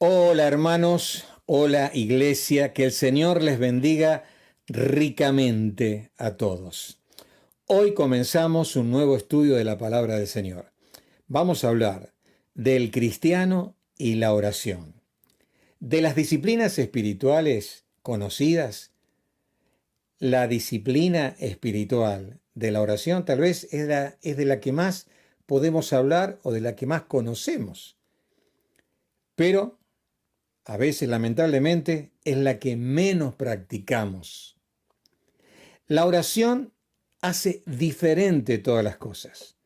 Hola hermanos, hola iglesia, que el Señor les bendiga ricamente a todos. Hoy comenzamos un nuevo estudio de la palabra del Señor. Vamos a hablar del cristiano y la oración. De las disciplinas espirituales conocidas, la disciplina espiritual de la oración tal vez es de la que más podemos hablar o de la que más conocemos. Pero a veces, lamentablemente, es la que menos practicamos. La oración hace diferente todas las cosas.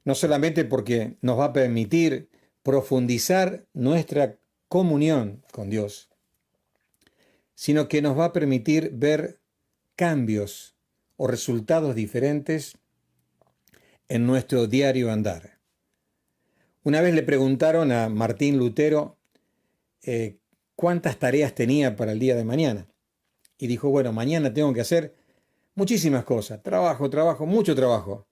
No solamente porque nos va a permitir profundizar nuestra comunión con Dios, sino que nos va a permitir ver cambios o resultados diferentes en nuestro diario andar. Una vez le preguntaron a Martín Lutero cuántas tareas tenía para el día de mañana. Y dijo, bueno, mañana tengo que hacer muchísimas cosas, trabajo, mucho trabajo.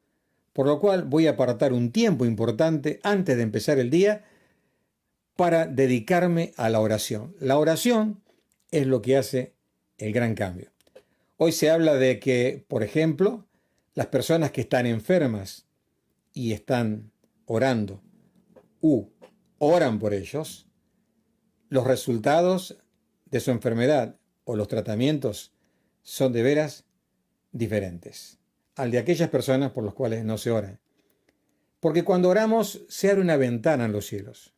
Por lo cual voy a apartar un tiempo importante antes de empezar el día para dedicarme a la oración. La oración es lo que hace el gran cambio. Hoy se habla de que, por ejemplo, las personas que están enfermas y están orando oran por ellos, los resultados de su enfermedad o los tratamientos son de veras diferentes al de aquellas personas por las cuales no se ora. Porque cuando oramos se abre una ventana en los cielos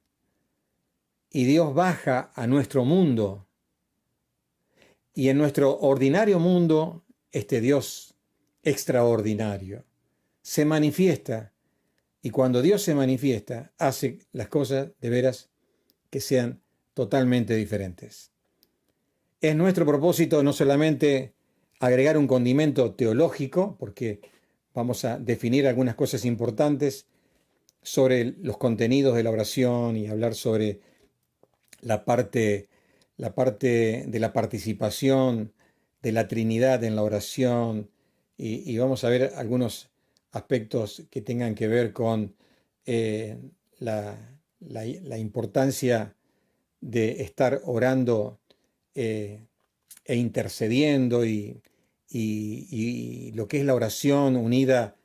y Dios baja a nuestro mundo, y en nuestro ordinario mundo este Dios extraordinario se manifiesta, y cuando Dios se manifiesta hace las cosas de veras que sean totalmente diferentes. Es nuestro propósito no solamente agregar un condimento teológico, porque vamos a definir algunas cosas importantes sobre los contenidos de la oración y hablar sobre la parte de la participación de la Trinidad en la oración, y vamos a ver algunos aspectos que tengan que ver con la importancia de estar orando e intercediendo y lo que es la oración unida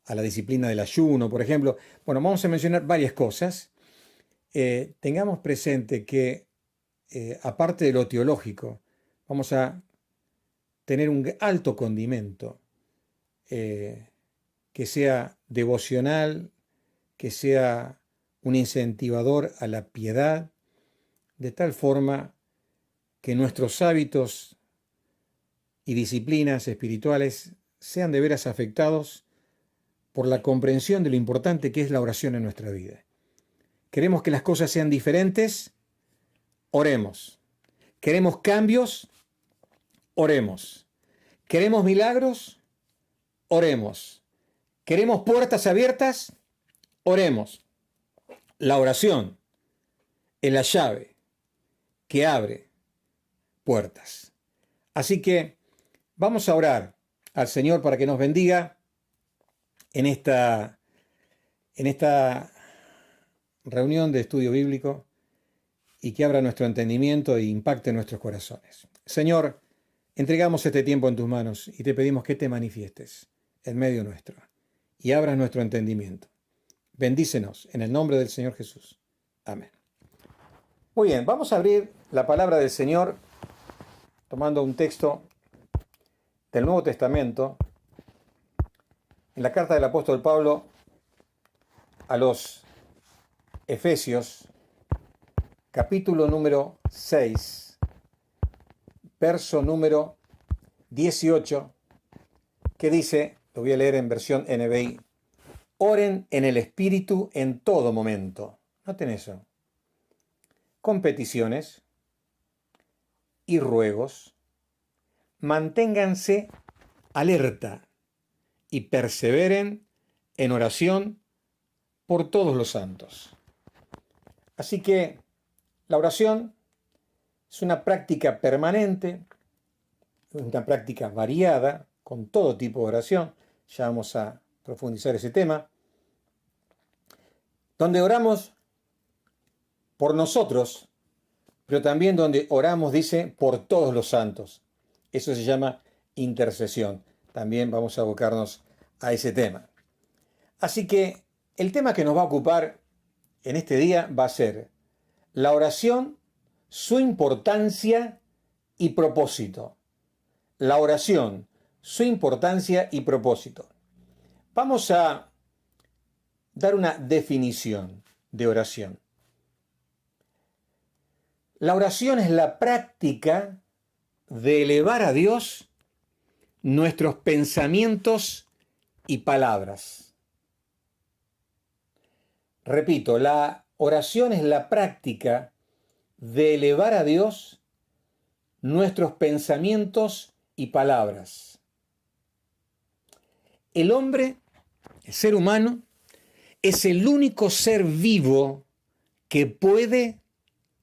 a la disciplina del ayuno, por ejemplo. Bueno, vamos a mencionar varias cosas. Tengamos presente que, aparte de lo teológico, vamos a tener un alto condimento que sea devocional, que sea un incentivador a la piedad, de tal forma que nuestros hábitos y disciplinas espirituales sean de veras afectados por la comprensión de lo importante que es la oración en nuestra vida. Queremos que las cosas sean diferentes, oremos. Queremos cambios, oremos. Queremos milagros, oremos. Queremos puertas abiertas, oremos. La oración es la llave que abre puertas. Así que vamos a orar al Señor para que nos bendiga en esta reunión de estudio bíblico y que abra nuestro entendimiento e impacte nuestros corazones. Señor, entregamos este tiempo en tus manos y te pedimos que te manifiestes en medio nuestro y abras nuestro entendimiento. Bendícenos en el nombre del Señor Jesús. Amén. Muy bien, vamos a abrir la palabra del Señor tomando un texto del Nuevo Testamento en la carta del apóstol Pablo a los Efesios, capítulo número 6, verso número 18, que dice, lo voy a leer en versión NBI, oren en el Espíritu en todo momento. Noten eso. Con peticiones y ruegos, manténganse alerta y perseveren en oración por todos los santos. Así que la oración es una práctica permanente, una práctica variada, con todo tipo de oración. Ya vamos a profundizar ese tema, donde oramos por nosotros pero también donde oramos, dice, por todos los santos. Eso se llama intercesión. También vamos a abocarnos a ese tema. Así que el tema que nos va a ocupar en este día va a ser la oración, su importancia y propósito. La oración, su importancia y propósito. Vamos a dar una definición de oración. La oración es la práctica de elevar a Dios nuestros pensamientos y palabras. Repito, la oración es la práctica de elevar a Dios nuestros pensamientos y palabras. El hombre, el ser humano, es el único ser vivo que puede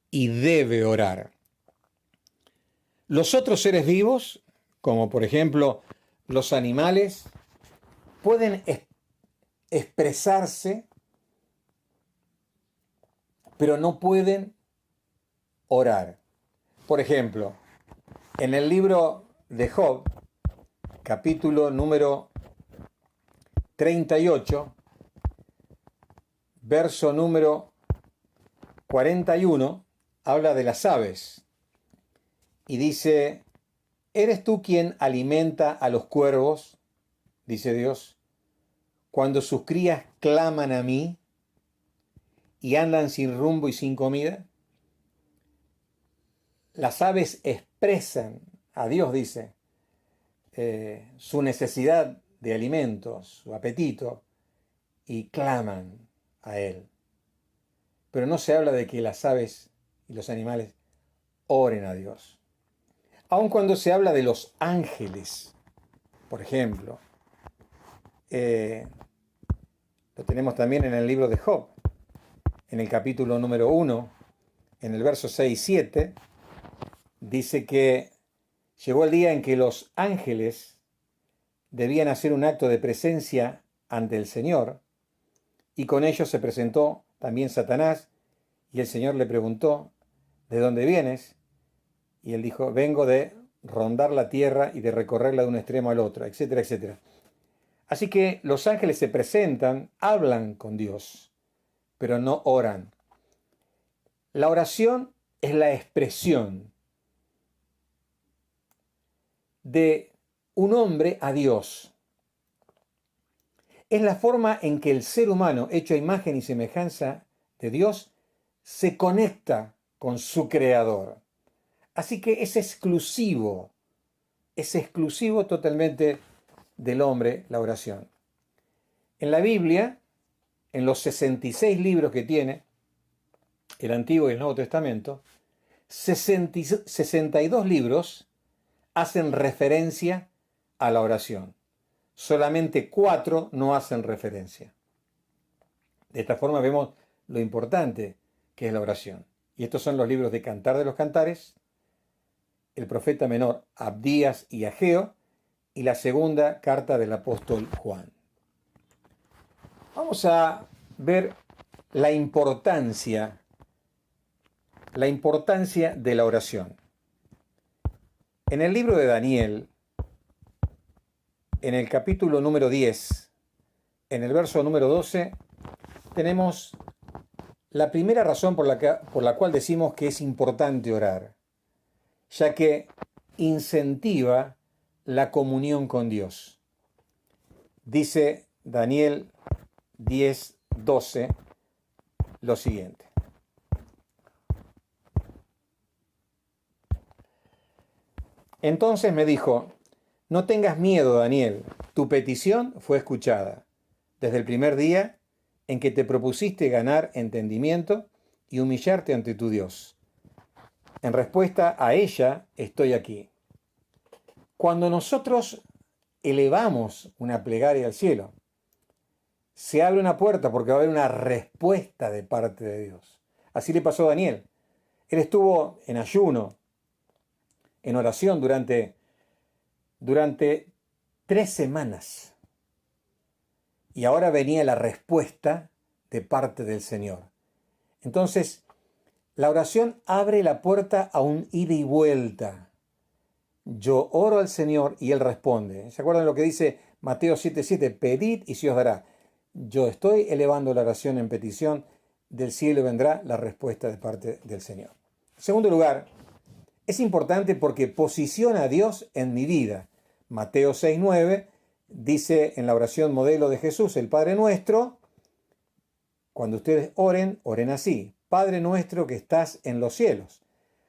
y debe orar. Los otros seres vivos, como por ejemplo los animales, pueden expresarse, pero no pueden orar. Por ejemplo, en el libro de Job, capítulo número 38, verso número 41, habla de las aves y dice: ¿eres tú quien alimenta a los cuervos? Dice Dios, cuando sus crías claman a mí y andan sin rumbo y sin comida. Las aves expresan a Dios, dice, su necesidad de alimentos, su apetito, y claman a Él. Pero no se habla de que las aves y los animales oren a Dios. Aun cuando se habla de los ángeles, por ejemplo, lo tenemos también en el libro de Job, en el capítulo número 1, en el verso 6 y 7, dice que llegó el día en que los ángeles debían hacer un acto de presencia ante el Señor, y con ellos se presentó también Satanás, y el Señor le preguntó: ¿de dónde vienes? Y él dijo: vengo de rondar la tierra y de recorrerla de un extremo al otro, etcétera, etcétera. Así que los ángeles se presentan, hablan con Dios, pero no oran. La oración es la expresión de un hombre a Dios. Es la forma en que el ser humano, hecho a imagen y semejanza de Dios, se conecta con su Creador. Así que es exclusivo totalmente del hombre la oración. En la Biblia, en los 66 libros que tiene el Antiguo y el Nuevo Testamento, 62 libros hacen referencia a la oración. Solamente 4 no hacen referencia. De esta forma vemos lo importante que es la oración. Y estos son los libros de Cantar de los Cantares, el profeta menor Abdías y Ageo, y la segunda carta del apóstol Juan. Vamos a ver la importancia de la oración. En el libro de Daniel, en el capítulo número 10, en el verso número 12, tenemos la primera razón por la cual decimos que es importante orar, ya que incentiva la comunión con Dios. Dice Daniel 10:12 lo siguiente: entonces me dijo: no tengas miedo, Daniel, tu petición fue escuchada desde el primer día en que te propusiste ganar entendimiento y humillarte ante tu Dios. En respuesta a ella estoy aquí. Cuando nosotros elevamos una plegaria al cielo, se abre una puerta porque va a haber una respuesta de parte de Dios. Así le pasó a Daniel. Él estuvo en ayuno, en oración durante 3 semanas. Y ahora venía la respuesta de parte del Señor. Entonces, La oración abre la puerta a un ida y vuelta. Yo oro al Señor y Él responde. ¿Se acuerdan lo que dice Mateo 7:7? Pedid y se os dará. Yo estoy elevando la oración en petición, del cielo vendrá la respuesta de parte del Señor. En segundo lugar, es importante porque posiciona a Dios en mi vida. Mateo 6:9 dice en la oración modelo de Jesús, el Padre Nuestro, cuando ustedes oren, oren así. Padre nuestro que estás en los cielos.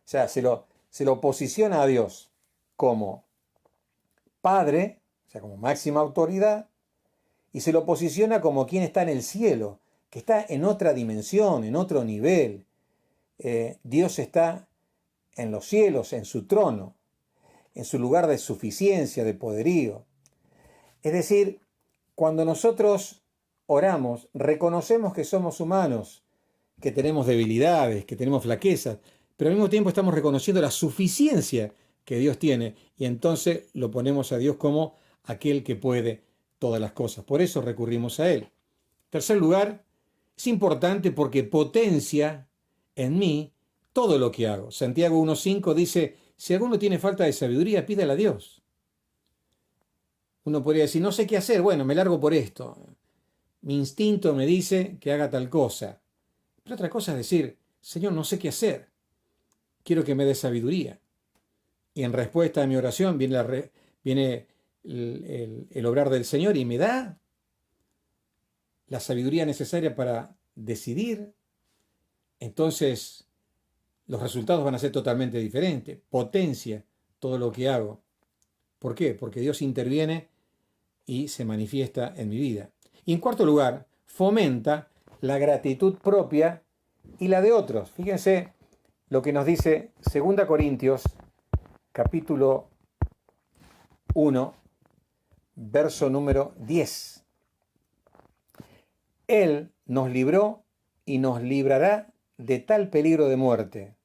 O sea, se lo posiciona a Dios como Padre, o sea, como máxima autoridad, y se lo posiciona como quien está en el cielo, que está en otra dimensión, en otro nivel. Dios está en los cielos, en su trono, en su lugar de suficiencia, de poderío. Es decir, cuando nosotros oramos, reconocemos que somos humanos, que tenemos debilidades, que tenemos flaquezas, pero al mismo tiempo estamos reconociendo la suficiencia que Dios tiene y entonces lo ponemos a Dios como aquel que puede todas las cosas. Por eso recurrimos a Él. En tercer lugar, es importante porque potencia en mí todo lo que hago. Santiago 1:5 dice, si alguno tiene falta de sabiduría, pídala a Dios. Uno podría decir, no sé qué hacer, bueno, me largo por esto. Mi instinto me dice que haga tal cosa. Pero otra cosa es decir, Señor, no sé qué hacer. Quiero que me dé sabiduría. Y en respuesta a mi oración viene el obrar del Señor y me da la sabiduría necesaria para decidir. Entonces los resultados van a ser totalmente diferentes. Potencia todo lo que hago. ¿Por qué? Porque Dios interviene y se manifiesta en mi vida. Y en cuarto lugar, fomenta la gratitud propia y la de otros. Fíjense lo que nos dice 2 Corintios, capítulo 1, verso número 10. Él nos libró y nos librará de tal peligro de muerte.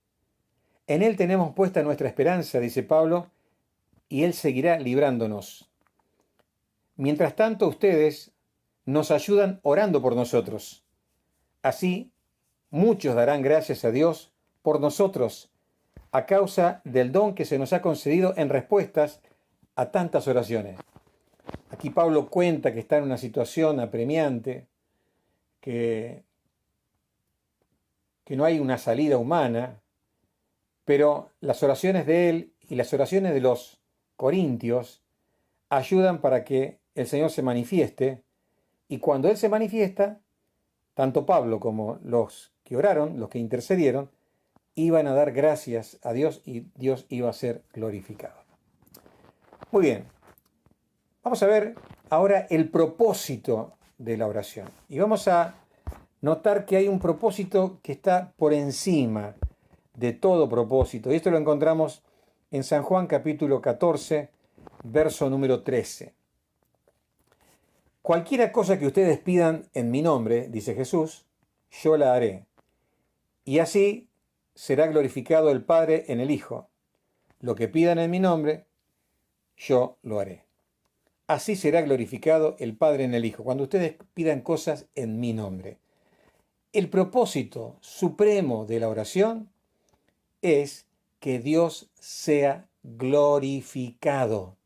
En Él tenemos puesta nuestra esperanza, dice Pablo, y Él seguirá librándonos. Mientras tanto, ustedes nos ayudan orando por nosotros. Así, muchos darán gracias a Dios por nosotros, a causa del don que se nos ha concedido en respuestas a tantas oraciones. Aquí Pablo cuenta que está en una situación apremiante, que no hay una salida humana, pero las oraciones de él y las oraciones de los corintios ayudan para que el Señor se manifieste, y cuando Él se manifiesta, tanto Pablo como los que oraron, los que intercedieron, iban a dar gracias a Dios y Dios iba a ser glorificado. Muy bien, vamos a ver ahora el propósito de la oración. Y vamos a notar que hay un propósito que está por encima de todo propósito. Y esto lo encontramos en San Juan capítulo 14, verso número 13. Cualquiera cosa que ustedes pidan en mi nombre, dice Jesús, yo la haré. Y así será glorificado el Padre en el Hijo. Lo que pidan en mi nombre, yo lo haré. Así será glorificado el Padre en el Hijo, cuando ustedes pidan cosas en mi nombre. El propósito supremo de la oración es que Dios sea glorificado.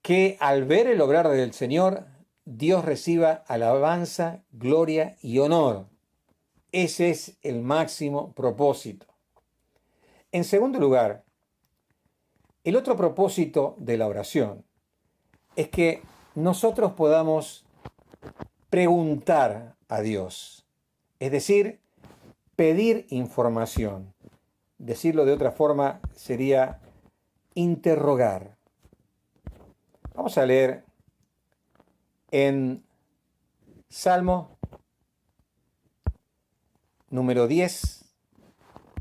Que al ver el obrar del Señor, Dios reciba alabanza, gloria y honor. Ese es el máximo propósito. En segundo lugar, el otro propósito de la oración es que nosotros podamos preguntar a Dios, es decir, pedir información. Decirlo de otra forma sería interrogar. Vamos a leer en Salmo número 10,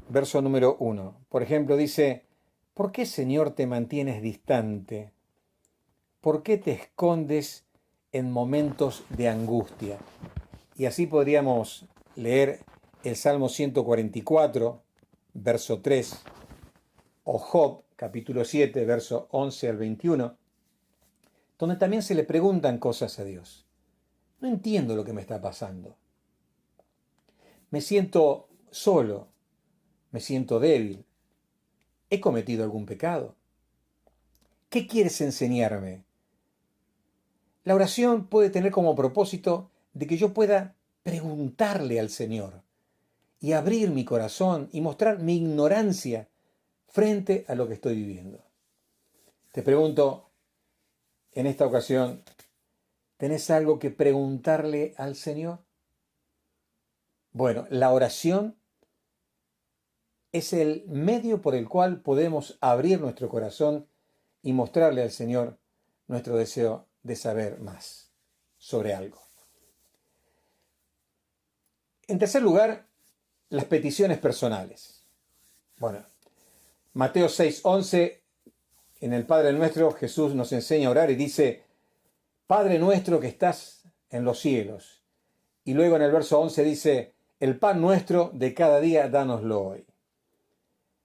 verso número 1. Por ejemplo, dice, ¿por qué, Señor, te mantienes distante? ¿Por qué te escondes en momentos de angustia? Y así podríamos leer el Salmo 144, verso 3, o Job, capítulo 7, verso 11 al 21, donde también se le preguntan cosas a Dios. No entiendo lo que me está pasando. Me siento solo, me siento débil. ¿He cometido algún pecado? ¿Qué quieres enseñarme? La oración puede tener como propósito de que yo pueda preguntarle al Señor y abrir mi corazón y mostrar mi ignorancia frente a lo que estoy viviendo. Te pregunto, en esta ocasión, ¿tenés algo que preguntarle al Señor? Bueno, la oración es el medio por el cual podemos abrir nuestro corazón y mostrarle al Señor nuestro deseo de saber más sobre algo. En tercer lugar, las peticiones personales. Bueno, Mateo 6:11, en el Padre Nuestro, Jesús nos enseña a orar y dice, Padre nuestro que estás en los cielos. Y luego en el verso 11 dice, el pan nuestro de cada día, dánoslo hoy.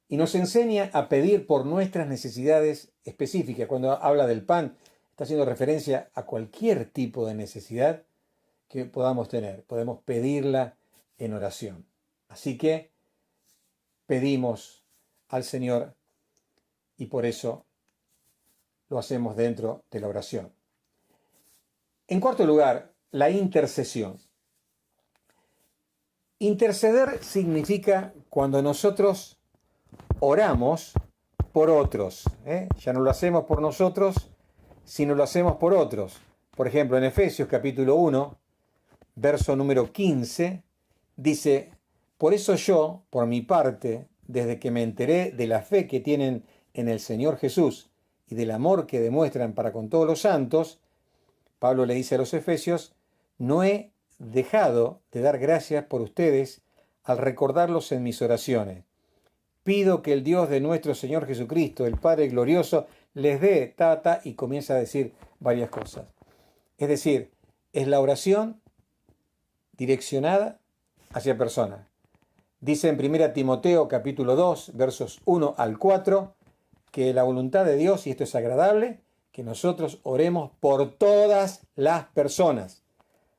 Y nos enseña a pedir por nuestras necesidades específicas. Cuando habla del pan, está haciendo referencia a cualquier tipo de necesidad que podamos tener. Podemos pedirla en oración. Así que pedimos al Señor y por eso lo hacemos dentro de la oración. En cuarto lugar, la intercesión. Interceder significa cuando nosotros oramos por otros. Ya no lo hacemos por nosotros, sino lo hacemos por otros. Por ejemplo, en Efesios capítulo 1, verso número 15, dice, por eso yo, por mi parte, desde que me enteré de la fe que tienen en el Señor Jesús y del amor que demuestran para con todos los santos, Pablo le dice a los Efesios, no he dejado de dar gracias por ustedes al recordarlos en mis oraciones. Pido que el Dios de nuestro Señor Jesucristo, el Padre glorioso, les dé y comienza a decir varias cosas. Es decir, es la oración direccionada hacia personas. Dice en 1 Timoteo capítulo 2, versos 1 al 4, que la voluntad de Dios, y esto es agradable, que nosotros oremos por todas las personas.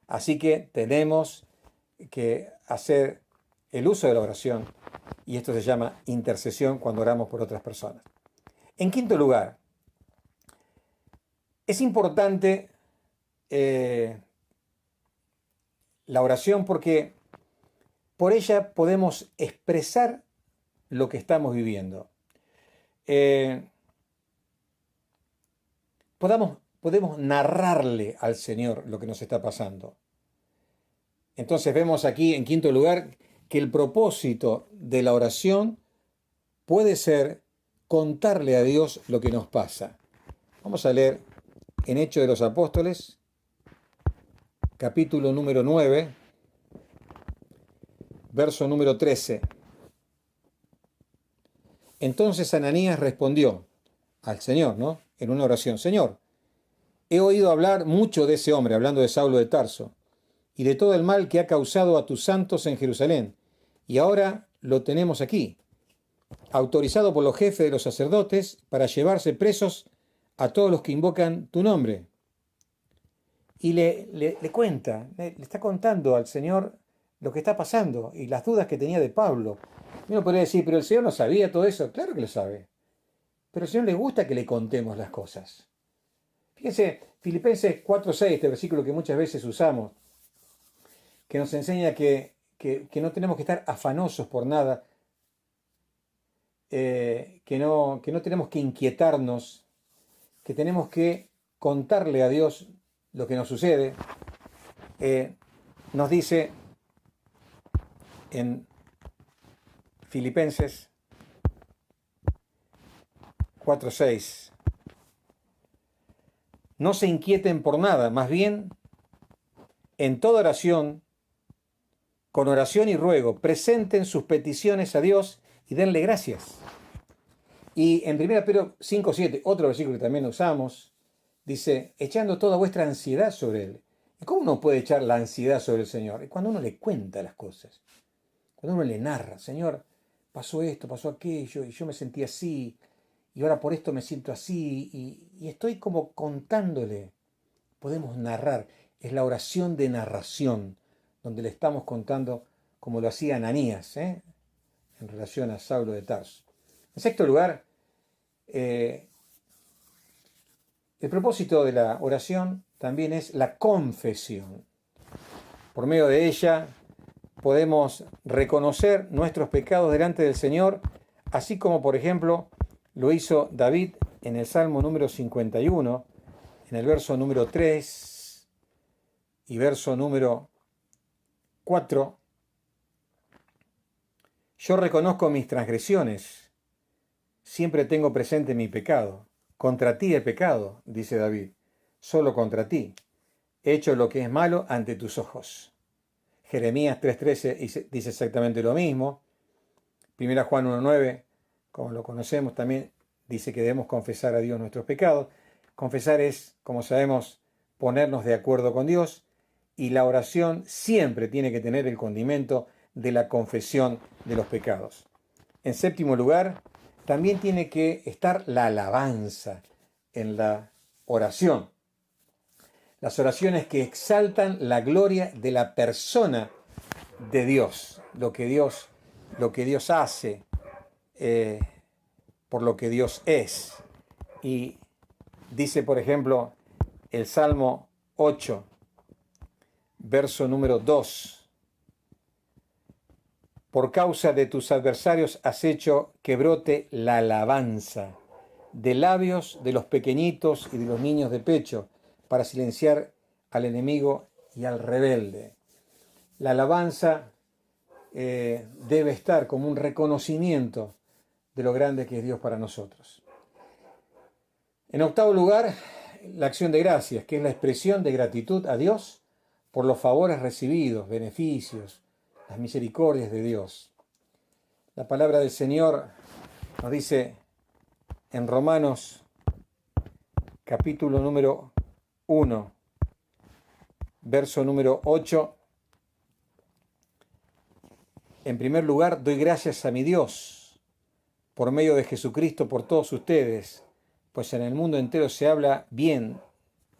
Así que tenemos que hacer el uso de la oración y esto se llama intercesión cuando oramos por otras personas. En quinto lugar, es importante la oración porque por ella podemos expresar lo que estamos viviendo. Podemos narrarle al Señor lo que nos está pasando. Entonces vemos aquí en quinto lugar que el propósito de la oración puede ser contarle a Dios lo que nos pasa. Vamos a leer en Hechos de los Apóstoles, capítulo número 9, verso número 13. Entonces Ananías respondió al Señor, ¿no? En una oración, Señor, he oído hablar mucho de ese hombre, hablando de Saulo de Tarso, y de todo el mal que ha causado a tus santos en Jerusalén, y ahora lo tenemos aquí, autorizado por los jefes de los sacerdotes para llevarse presos a todos los que invocan tu nombre. Y le cuenta, le está contando al Señor lo que está pasando y las dudas que tenía de Pablo. Uno podría decir, pero el Señor no sabía todo eso. Claro que lo sabe. Pero al Señor le gusta que le contemos las cosas. Fíjense, Filipenses 4:6, este versículo que muchas veces usamos, que nos enseña que no tenemos que estar afanosos por nada, que no tenemos que inquietarnos, que tenemos que contarle a Dios lo que nos sucede. Nos dice en Filipenses 4:6, no se inquieten por nada, más bien en toda oración, con oración y ruego, presenten sus peticiones a Dios y denle gracias. Y en 1 Pedro 5:7, otro versículo que también usamos, dice, echando toda vuestra ansiedad sobre Él. ¿Y cómo uno puede echar la ansiedad sobre el Señor? Es cuando uno le cuenta las cosas, cuando uno le narra, Señor, pasó esto, pasó aquello, y yo me sentí así, y ahora por esto me siento así, y estoy como contándole. Podemos narrar, es la oración de narración, donde le estamos contando como lo hacía Ananías, en relación a Saulo de Tarso. En sexto lugar, el propósito de la oración también es la confesión. Por medio de ella podemos reconocer nuestros pecados delante del Señor, así como, por ejemplo, lo hizo David en el Salmo número 51, en el verso número 3 y verso número 4. Yo reconozco mis transgresiones, siempre tengo presente mi pecado. Contra ti he pecado, dice David, solo contra ti. He hecho lo que es malo ante tus ojos. Jeremías 3:13 dice exactamente lo mismo. 1 Juan 1:9, como lo conocemos, también dice que debemos confesar a Dios nuestros pecados. Confesar es, como sabemos, ponernos de acuerdo con Dios, y la oración siempre tiene que tener el condimento de la confesión de los pecados. En séptimo lugar, también tiene que estar la alabanza en la oración. Las oraciones que exaltan la gloria de la persona de Dios, lo que Dios hace, por lo que Dios es. Y dice, por ejemplo, el Salmo 8, verso número 2. Por causa de tus adversarios has hecho que brote la alabanza de labios de los pequeñitos y de los niños de pecho, para silenciar al enemigo y al rebelde. La alabanza debe estar como un reconocimiento de lo grande que es Dios para nosotros. En octavo lugar, la acción de gracias, que es la expresión de gratitud a Dios por los favores recibidos, beneficios, las misericordias de Dios. La palabra del Señor nos dice en Romanos capítulo número 1, verso número 8. En primer lugar, doy gracias a mi Dios por medio de Jesucristo por todos ustedes, pues en el mundo entero se habla bien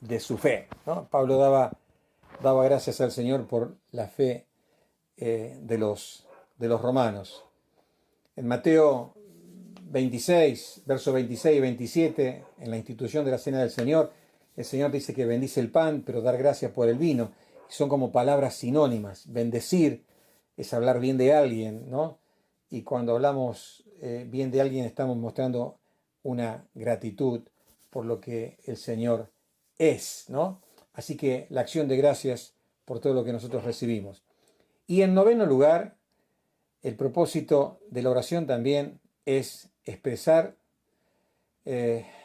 de su fe, ¿no? Pablo daba gracias al Señor por la fe de los romanos. En Mateo 26, versos 26 y 27, en la institución de la Cena del Señor, el Señor dice que bendice el pan, pero dar gracias por el vino. Son como palabras sinónimas. Bendecir es hablar bien de alguien, ¿no? Y cuando hablamos bien de alguien, estamos mostrando una gratitud por lo que el Señor es, ¿no? Así que la acción de gracias por todo lo que nosotros recibimos. Y en noveno lugar, el propósito de la oración también es expresar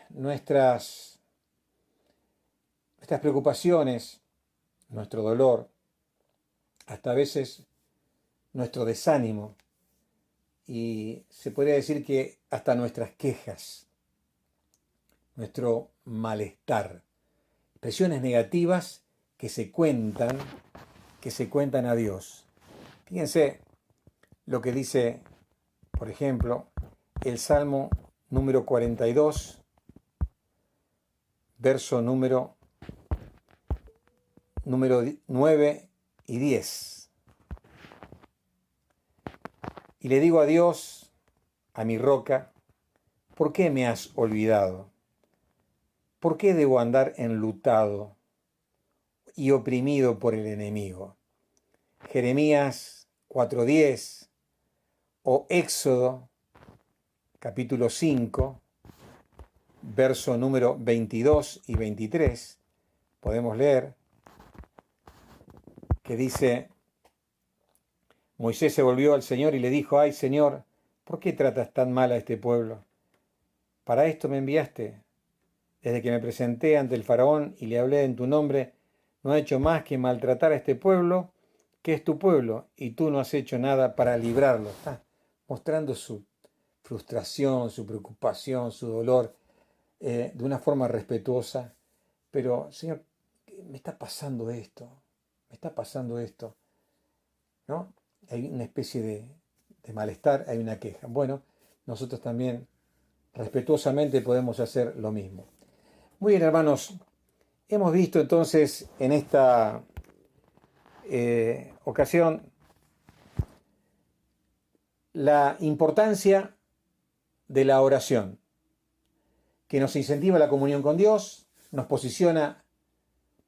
nuestras preocupaciones, nuestro dolor, hasta a veces nuestro desánimo, y se podría decir que hasta nuestras quejas, nuestro malestar, expresiones negativas que se cuentan a Dios. Fíjense lo que dice, por ejemplo, el Salmo número 42, verso número 9 y 10. Y le digo a Dios, a mi roca, ¿por qué me has olvidado? ¿Por qué debo andar enlutado y oprimido por el enemigo? Jeremías 4:10 o Éxodo capítulo 5, verso número 22 y 23, podemos leer que dice: Moisés se volvió al Señor y le dijo: ay, Señor, ¿por qué tratas tan mal a este pueblo? Para esto me enviaste. Desde que me presenté ante el faraón y le hablé en tu nombre, no he hecho más que maltratar a este pueblo, que es tu pueblo, y tú no has hecho nada para librarlo. Está mostrando su frustración, su preocupación, su dolor, de una forma respetuosa. Pero, Señor, me está pasando esto, ¿no? Hay una especie de malestar, hay una queja. Bueno, nosotros también respetuosamente podemos hacer lo mismo. Muy bien, hermanos, hemos visto entonces en esta ocasión la importancia de la oración, que nos incentiva la comunión con Dios, nos posiciona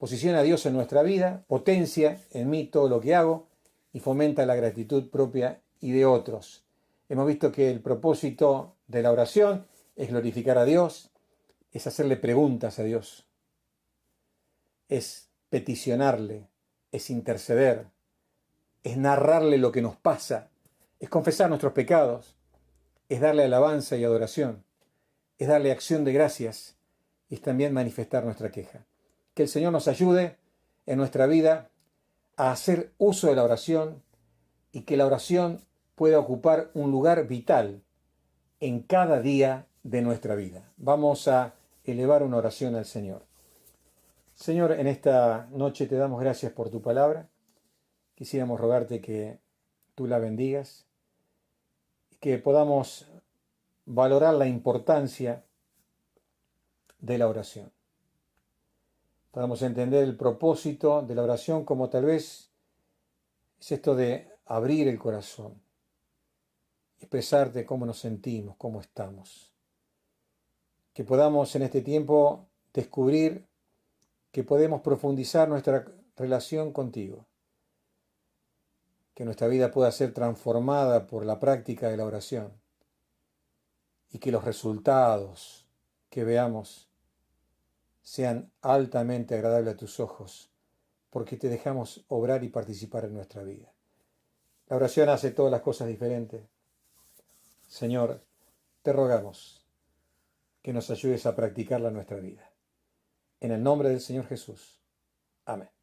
a Dios en nuestra vida, potencia en mí todo lo que hago y fomenta la gratitud propia y de otros. Hemos visto que el propósito de la oración es glorificar a Dios, es hacerle preguntas a Dios, es peticionarle, es interceder, es narrarle lo que nos pasa, es confesar nuestros pecados, es darle alabanza y adoración, es darle acción de gracias y es también manifestar nuestra queja. Que el Señor nos ayude en nuestra vida a hacer uso de la oración y que la oración pueda ocupar un lugar vital en cada día de nuestra vida. Vamos a elevar una oración al Señor. Señor, en esta noche te damos gracias por tu palabra. Quisiéramos rogarte que tú la bendigas y que podamos valorar la importancia de la oración. Podamos entender el propósito de la oración como tal vez es esto de abrir el corazón, expresarte cómo nos sentimos, cómo estamos. Que podamos en este tiempo descubrir que podemos profundizar nuestra relación contigo. Que nuestra vida pueda ser transformada por la práctica de la oración. Y que los resultados que veamos sean altamente agradables a tus ojos, porque te dejamos obrar y participar en nuestra vida. La oración hace todas las cosas diferentes. Señor, te rogamos que nos ayudes a practicarla en nuestra vida. En el nombre del Señor Jesús. Amén.